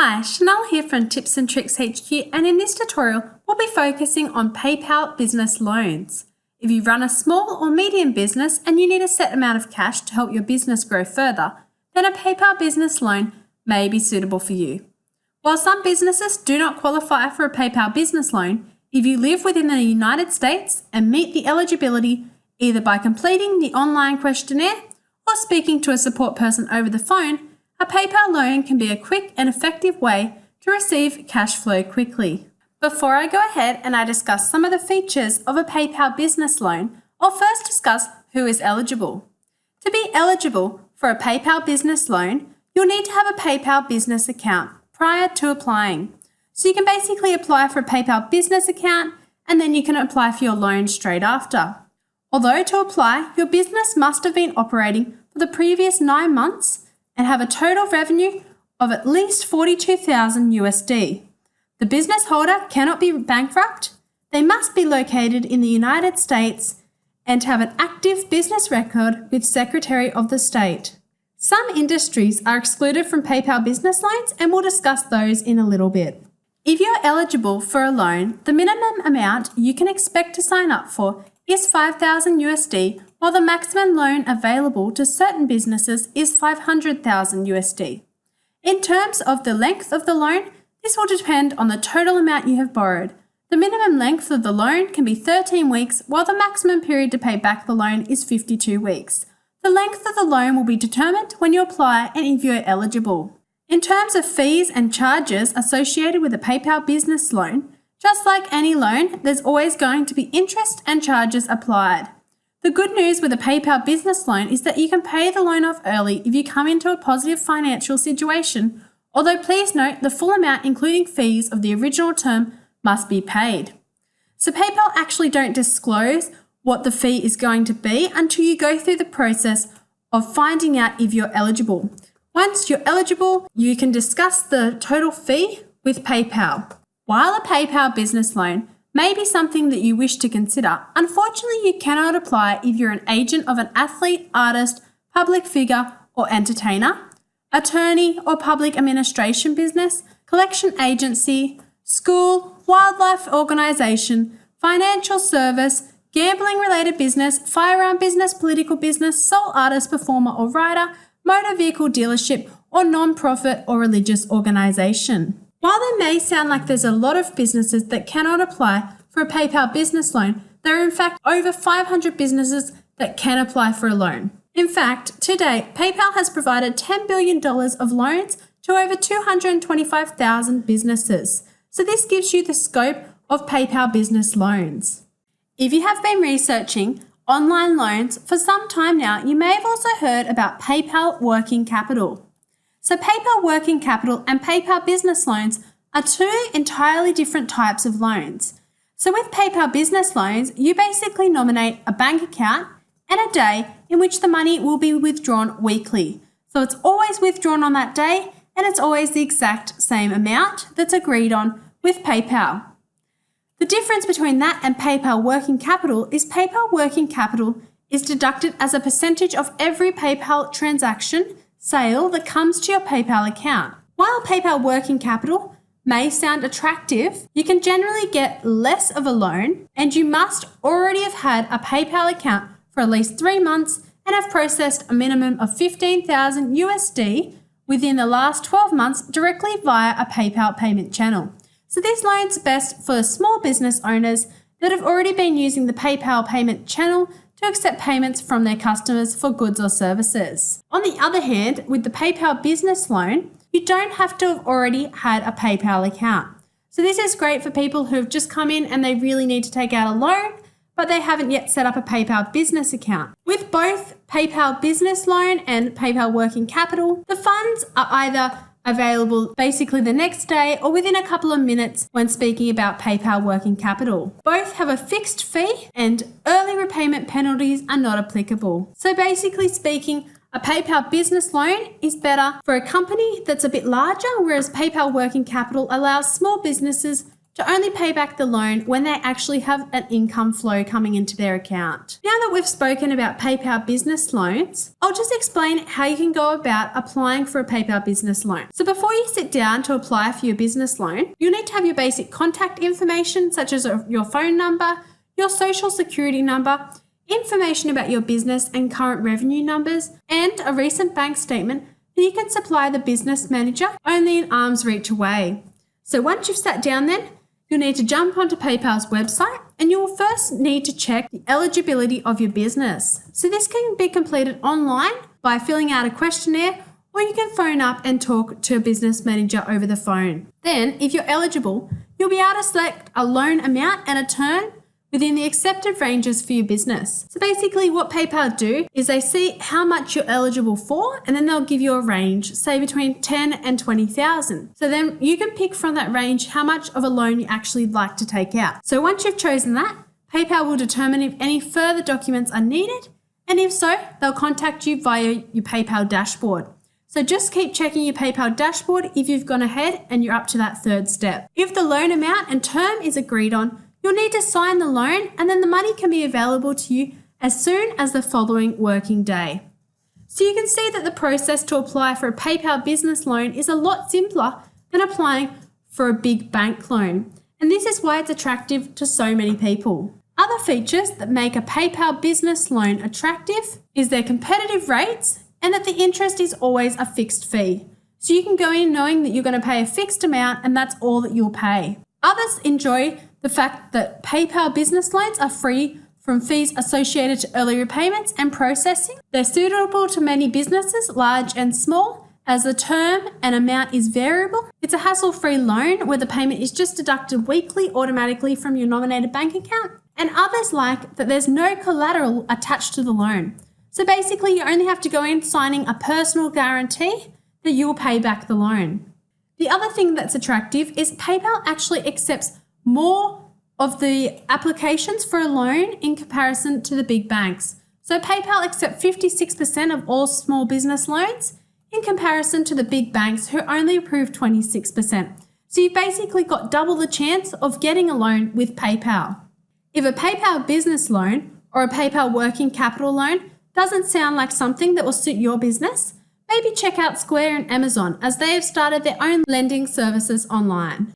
Hi, Chanel here from Tips and Tricks HQ, and in this tutorial, we'll be focusing on PayPal business loans. If you run a small or medium business and you need a set amount of cash to help your business grow further, then a PayPal business loan may be suitable for you. While some businesses do not qualify for a PayPal business loan, if you live within the United States and meet the eligibility either by completing the online questionnaire or speaking to a support person over the phone, a PayPal loan can be a quick and effective way to receive cash flow quickly. Before I go ahead and I discuss some of the features of a PayPal business loan, I'll first discuss who is eligible. To be eligible for a PayPal business loan, you'll need to have a PayPal business account prior to applying. So you can basically apply for a PayPal business account and then you can apply for your loan straight after. Although to apply, your business must have been operating for the previous 9 months and have a total revenue of at least $42,000 USD. The business holder cannot be bankrupt. They must be located in the United States and have an active business record with Secretary of the State. Some industries are excluded from PayPal business loans, and we'll discuss those in a little bit. If you're eligible for a loan, the minimum amount you can expect to sign up for is $5,000 USD, while the maximum loan available to certain businesses is $500,000 USD. In terms of the length of the loan, this will depend on the total amount you have borrowed. The minimum length of the loan can be 13 weeks, while the maximum period to pay back the loan is 52 weeks. The length of the loan will be determined when you apply and if you are eligible. In terms of fees and charges associated with a PayPal business loan, just like any loan, there's always going to be interest and charges applied. The good news with a PayPal business loan is that you can pay the loan off early if you come into a positive financial situation, although please note the full amount including fees of the original term must be paid. So PayPal actually don't disclose what the fee is going to be until you go through the process of finding out if you're eligible. Once you're eligible, you can discuss the total fee with PayPal. While a PayPal business loan may be something that you wish to consider, unfortunately you cannot apply if you're an agent of an athlete, artist, public figure or entertainer, attorney or public administration business, collection agency, school, wildlife organisation, financial service, gambling-related business, firearm business, political business, sole artist, performer or writer, motor vehicle dealership or non-profit or religious organisation. While there may sound like there's a lot of businesses that cannot apply for a PayPal business loan, there are in fact over 500 businesses that can apply for a loan. In fact, to date, PayPal has provided $10 billion of loans to over 225,000 businesses. So this gives you the scope of PayPal business loans. If you have been researching online loans for some time now, you may have also heard about PayPal Working Capital. So PayPal Working Capital and PayPal Business Loans are two entirely different types of loans. So with PayPal Business Loans, you basically nominate a bank account and a day in which the money will be withdrawn weekly. So it's always withdrawn on that day and it's always the exact same amount that's agreed on with PayPal. The difference between that and PayPal Working Capital is PayPal Working Capital is deducted as a percentage of every PayPal transaction sale that comes to your PayPal account. While PayPal Working Capital may sound attractive, you can generally get less of a loan and you must already have had a PayPal account for at least 3 months and have processed a minimum of $15,000 USD within the last 12 months directly via a PayPal payment channel. So this loan's best for small business owners that have already been using the PayPal payment channel to accept payments from their customers for goods or services. On the other hand, with the PayPal business loan, you don't have to have already had a PayPal account. So this is great for people who have just come in and they really need to take out a loan, but they haven't yet set up a PayPal business account. With both PayPal business loan and PayPal Working Capital, the funds are either available basically the next day or within a couple of minutes when speaking about PayPal Working Capital. Both have a fixed fee and early repayment penalties are not applicable. So basically speaking, a PayPal business loan is better for a company that's a bit larger, whereas PayPal Working Capital allows small businesses to only pay back the loan when they actually have an income flow coming into their account. Now that we've spoken about PayPal business loans, I'll just explain how you can go about applying for a PayPal business loan. So before you sit down to apply for your business loan, you'll need to have your basic contact information such as your phone number, your social security number, information about your business and current revenue numbers, and a recent bank statement that you can supply the business manager only an arm's reach away. So once you've sat down then, you'll need to jump onto PayPal's website and you will first need to check the eligibility of your business. So this can be completed online by filling out a questionnaire, or you can phone up and talk to a business manager over the phone. Then, if you're eligible, you'll be able to select a loan amount and a term within the accepted ranges for your business. So basically what PayPal do is they see how much you're eligible for, and then they'll give you a range, say between 10 and 20,000. So then you can pick from that range how much of a loan you actually like to take out. So once you've chosen that, PayPal will determine if any further documents are needed, and if so, they'll contact you via your PayPal dashboard. So just keep checking your PayPal dashboard if you've gone ahead and you're up to that third step. If the loan amount and term is agreed on, you'll need to sign the loan, and then the money can be available to you as soon as the following working day. So you can see that the process to apply for a PayPal business loan is a lot simpler than applying for a big bank loan. And this is why it's attractive to so many people. Other features that make a PayPal business loan attractive is their competitive rates and that the interest is always a fixed fee. So you can go in knowing that you're going to pay a fixed amount and that's all that you'll pay. Others enjoy the fact that PayPal business loans are free from fees associated to early repayments and processing. They're suitable to many businesses, large and small, as the term and amount is variable. It's a hassle-free loan where the payment is just deducted weekly automatically from your nominated bank account. And others like that there's no collateral attached to the loan. So basically you only have to go in signing a personal guarantee that you will pay back the loan. The other thing that's attractive is PayPal actually accepts more of the applications for a loan in comparison to the big banks. So PayPal accepts 56% of all small business loans in comparison to the big banks who only approve 26%. So you've basically got double the chance of getting a loan with PayPal. If a PayPal business loan or a PayPal working capital loan doesn't sound like something that will suit your business, maybe check out Square and Amazon as they have started their own lending services online.